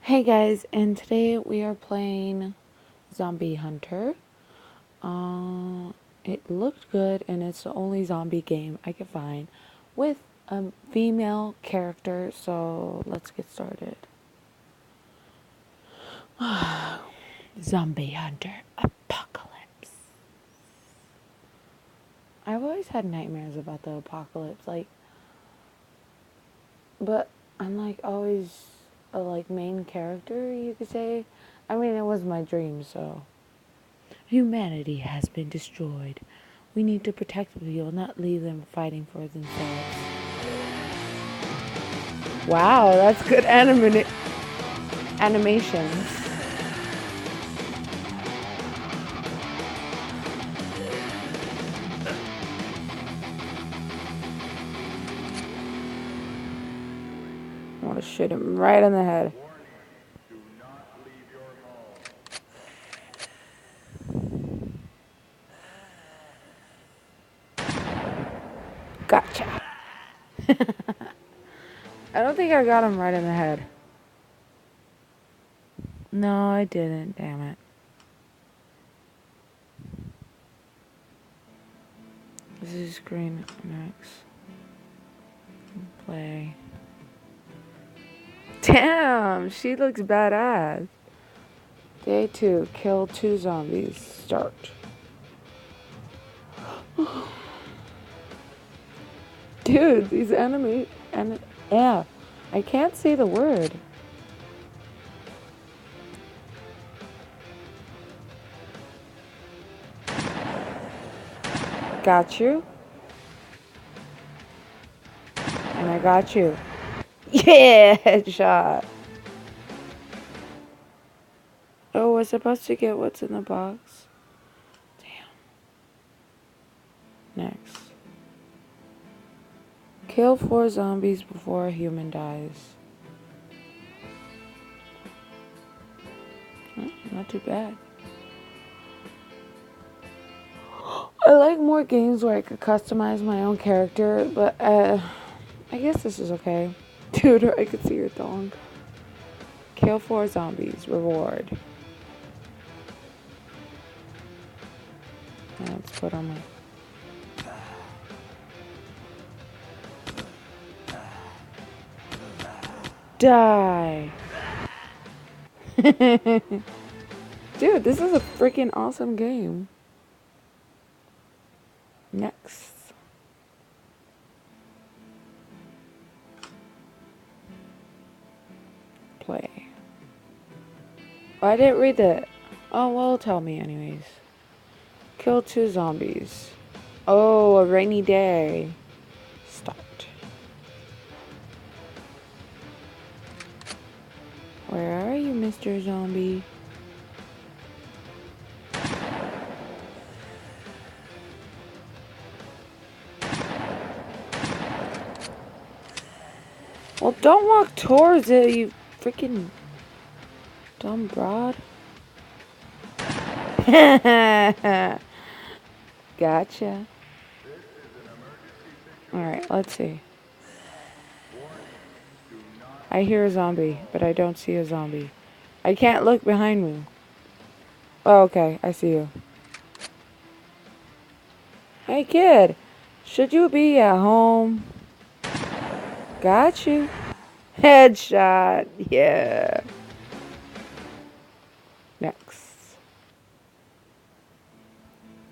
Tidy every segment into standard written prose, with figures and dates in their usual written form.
Hey guys, and today we are playing Zombie Hunter. It looked good, and it's the only zombie game I could find with a female character, so let's get started. Zombie Hunter Apocalypse. I've always had nightmares about the apocalypse, but I'm always a main character, you could say. I mean, it was my dream, so. Humanity has been destroyed. We need to protect the people, not leave them fighting for themselves. Wow, that's good animations. I want to shoot him right in the head. Gotcha. I don't think I got him right in the head. No, I didn't. Damn it. This is screen next. Play. Damn, she looks badass. Day 2, kill 2 zombies. Start. Dude, these yeah, I can't say the word. Got you. And I got you. Yeah, headshot. Oh, we're supposed to get what's in the box. Damn. Next. Kill 4 zombies before a human dies. Oh, not too bad. I like more games where I could customize my own character, but I guess this is okay. Dude, I could see your thong. Kill 4 zombies. Reward. And let's put on my... Die. Dude, this is a freaking awesome game. Next. Play. Oh, I didn't read that. Oh, well, tell me anyways. Kill 2 zombies. Oh, a rainy day. Start. Where are you, Mr. Zombie? Well, don't walk towards it, you freaking dumb broad. Gotcha. Alright, let's see. I hear a zombie, but I don't see a zombie. I can't look behind me. Oh, okay, I see you. Hey, kid. Should you be at home? Got you. Headshot. Yeah.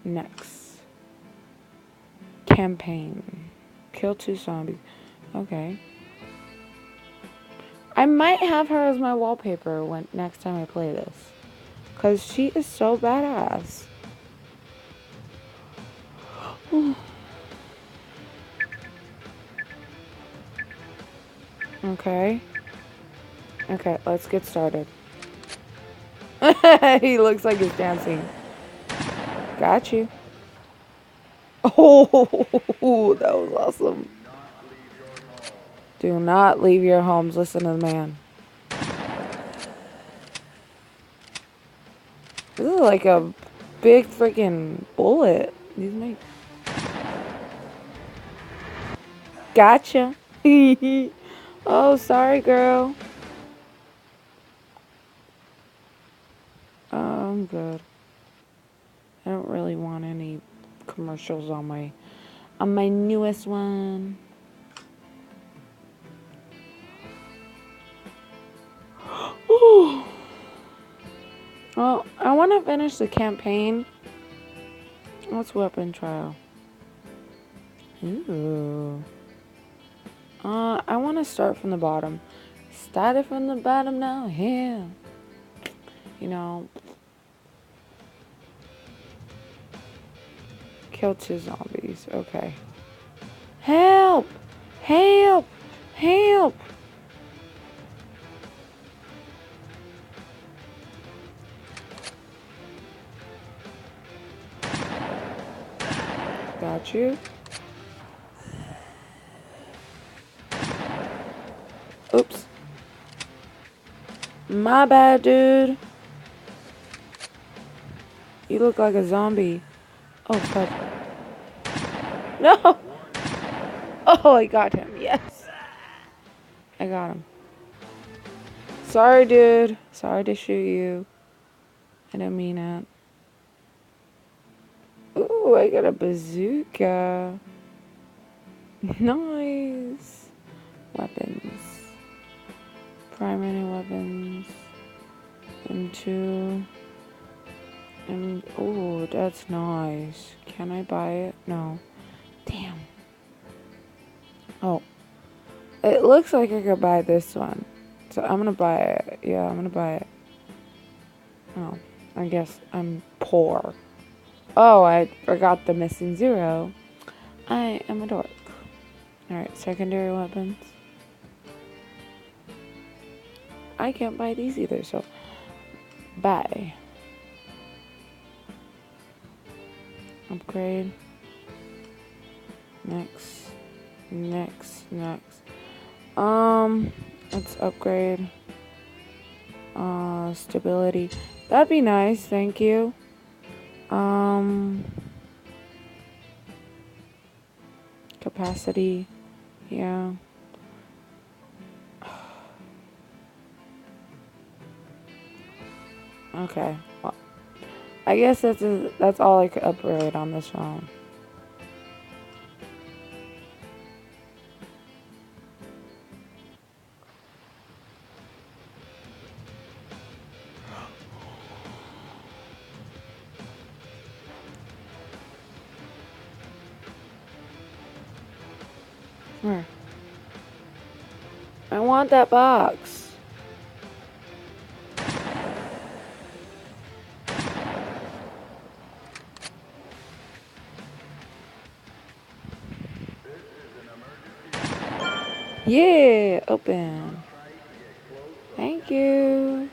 Next. Campaign. Kill 2 zombies. Okay. I might have her as my wallpaper when next time I play this. Because she is so badass. Okay. Okay, let's get started. He looks like he's dancing. Got you. Oh, that was awesome. Do not leave your homes. Listen to the man. This is like a big freaking bullet. These make... Gotcha. Oh, sorry, girl. I'm good. I don't really want any commercials on my newest one. Well, I want to finish the campaign. What's weapon trial? Ooh. I want to start from the bottom. Started from the bottom now. Yeah. You know. Kill 2 zombies. Okay. Help! Help! Help! Got you. Oops. My bad, dude. You look like a zombie. Oh, fuck. No! Oh, I got him. Yes. I got him. Sorry, dude. Sorry to shoot you. I didn't mean it. Ooh, I got a bazooka. Nice. Weapons. Primary weapons. M2. And, oh, that's nice. Can I buy it? No. Damn. Oh. It looks like I could buy this one. So I'm gonna buy it. Yeah, I'm gonna buy it. Oh. I guess I'm poor. Oh, I forgot the missing 0. I am a dork. Alright, secondary weapons. I can't buy these either, so buy. Upgrade. Next. Let's upgrade. Stability. That'd be nice, thank you. Capacity. Yeah. Okay. Well, I guess that's all I could upgrade on this phone. Where? I want that box. Yeah, open. Thank you.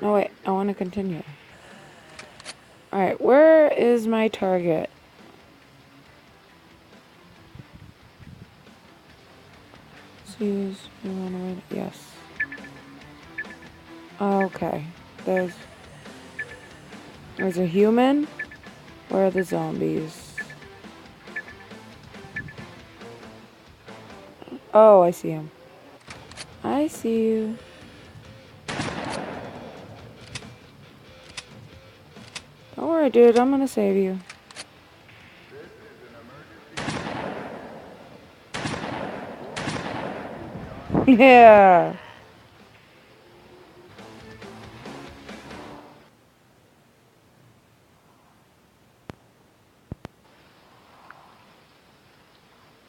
No, wait, I want to continue. Alright, where is my target? Use, you want to read it? Yes. Okay, there's a human. Where are the zombies? Oh, I see him. I see you. Don't worry, dude. I'm gonna save you. Yeah.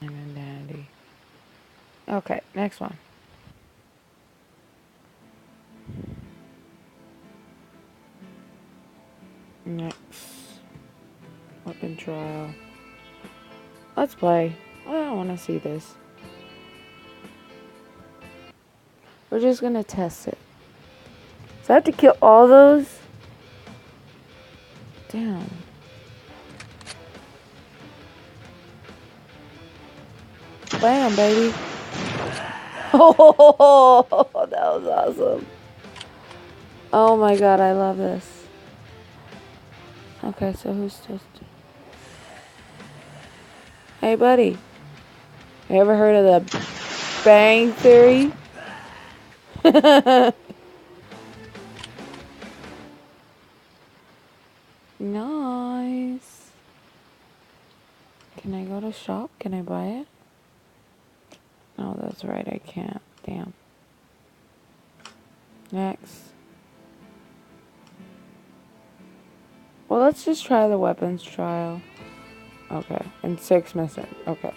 And dandy. Okay, next one. Next. Weapon trial. Let's play. I don't want to see this. We're just gonna test it. So I have to kill all those? Damn. Bam, baby. Oh, that was awesome. Oh my god, I love this. Okay, so who's supposed to? Hey, buddy. You ever heard of the Bang Theory? Nice. Can I go to shop? Can I buy it? No, that's right, I can't. Damn. Next. Well, let's just try the weapons trial. Okay. And 6 missing. Okay.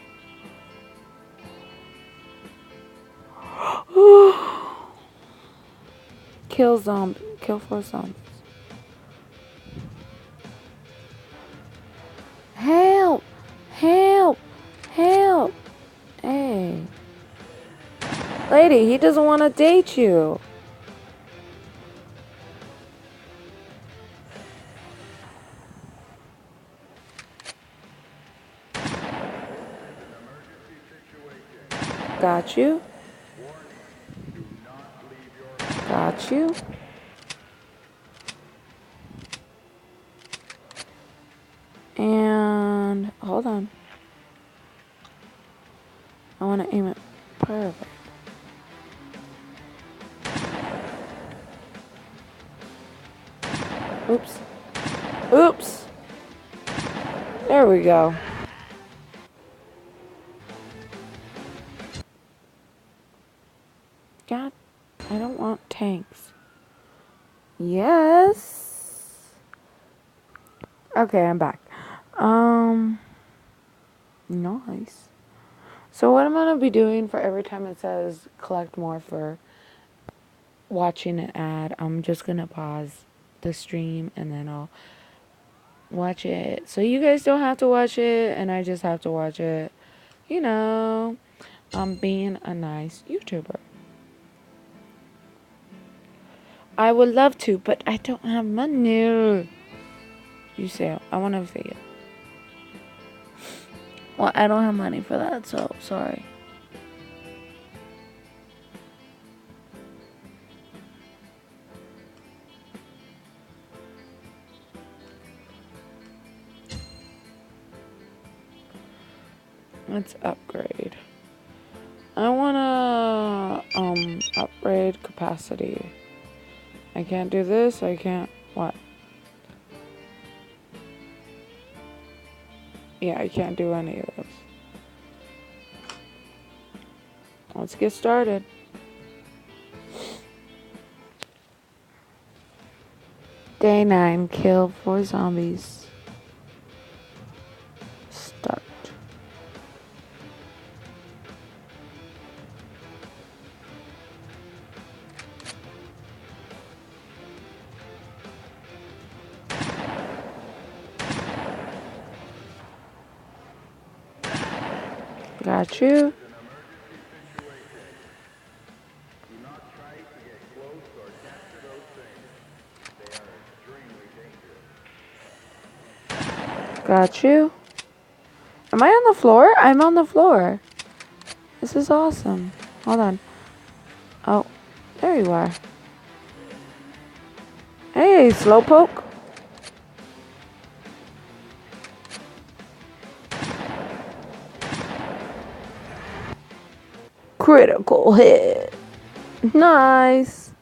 Kill 4 zombies. Help! Help! Help! Hey. Lady, he doesn't want to date you. Got you. Got you. And hold on. I want to aim it perfect. Oops. Oops. There we go. God, I don't want tanks. Yes. Okay, I'm back. Nice. So what I'm going to be doing for every time it says collect more for watching an ad, I'm just going to pause the stream and then I'll watch it. So you guys don't have to watch it and I just have to watch it. You know, I'm being a nice YouTuber. I would love to, but I don't have money. You say, I want to figure. Well, I don't have money for that, so sorry. Let's upgrade. I wanna upgrade capacity. I can't do this. I can't. What? Yeah, I can't do any of this. Let's get started. Day 9. Kill 4 zombies. Start. Got you. Got you. Am I on the floor? I'm on the floor. This is awesome. Hold on. Oh, there you are. Hey, Slowpoke. Critical hit. Nice.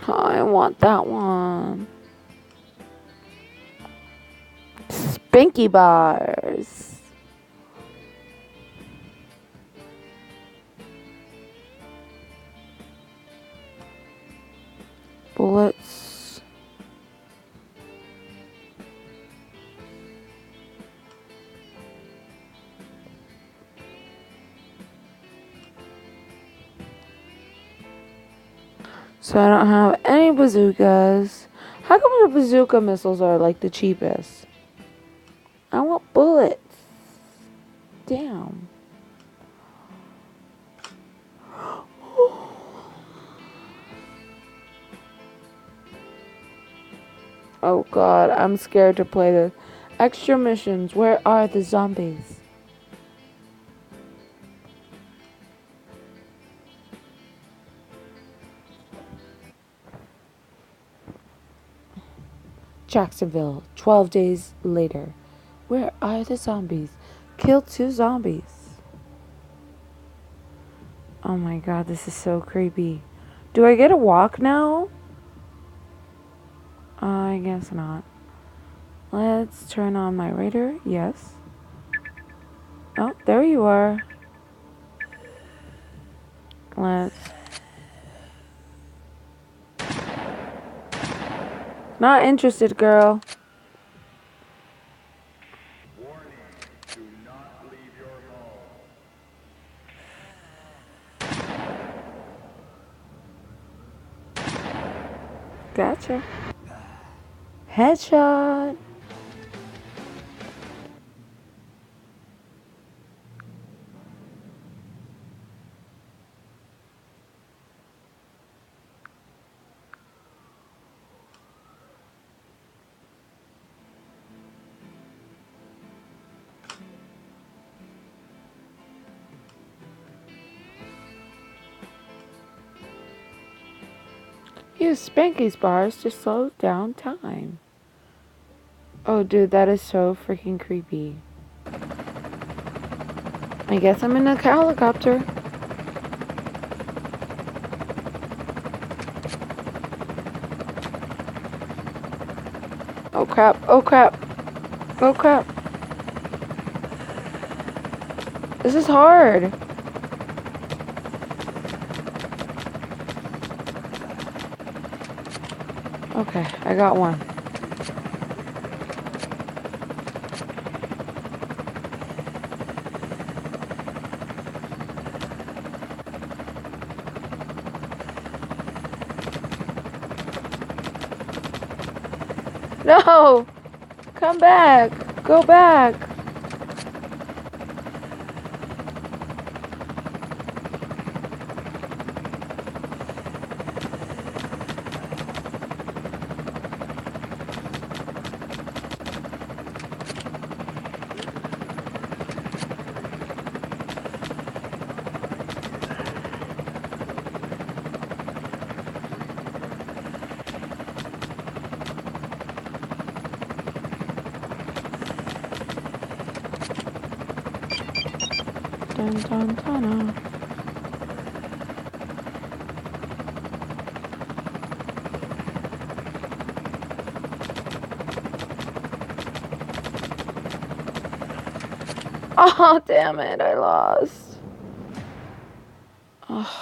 Oh, I want that one. Spinky bars. Bullets. So I don't have any bazookas. How come the bazooka missiles are like the cheapest? I want bullets. Damn. Oh god, I'm scared to play this. Extra missions. Where are the zombies? Jacksonville, 12 days later. Where are the zombies? Kill 2 zombies. Oh my god, this is so creepy. Do I get a walk now? I guess not. Let's turn on my radar. Yes. Oh, there you are. Let's... Not interested, girl. Warning, do not leave your home. Gotcha. Headshot. Use Spanky's bars to slow down time. Oh, dude, that is so freaking creepy. I guess I'm in a helicopter. Oh crap, oh crap, oh crap. This is hard. Okay, I got one. No! Come back! Go back! Dun, dun, dun, dun. Oh, damn it, I lost. Oh.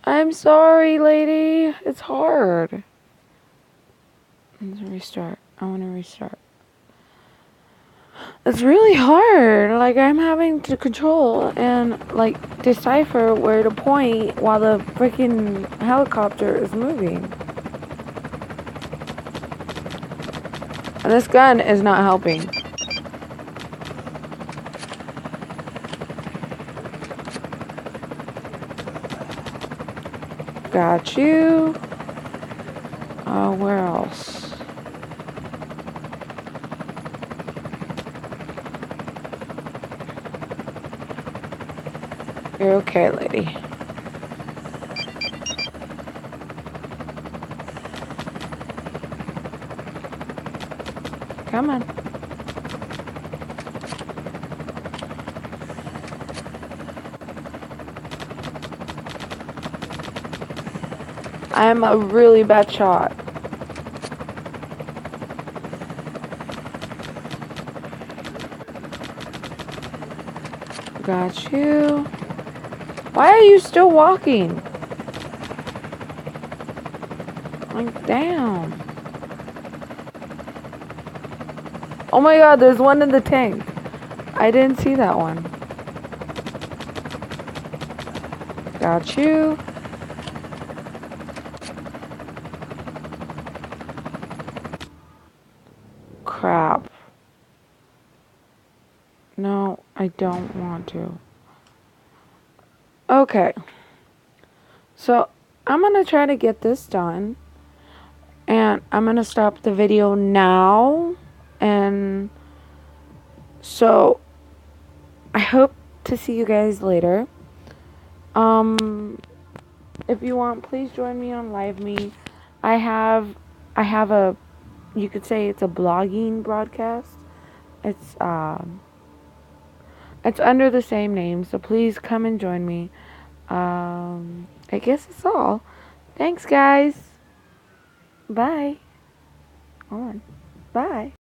I'm sorry, lady. It's hard. Let's restart. I want to restart. It's really hard. Like, I'm having to control and, like, decipher where to point while the freaking helicopter is moving. And this gun is not helping. Got you. Where else? You're okay, lady. Come on. I'm a really bad shot. Got you. Why are you still walking? Like, damn. Oh my god, there's one in the tank. I didn't see that one. Got you. Crap. No, I don't want to. Okay. So, I'm gonna try to get this done. And I'm gonna stop the video now. And so I hope to see you guys later. If you want, please join me on Live Me. I have a, you could say it's a blogging broadcast. It's it's under the same name, so please come and join me. I guess that's all. Thanks, guys. Bye. On. Bye.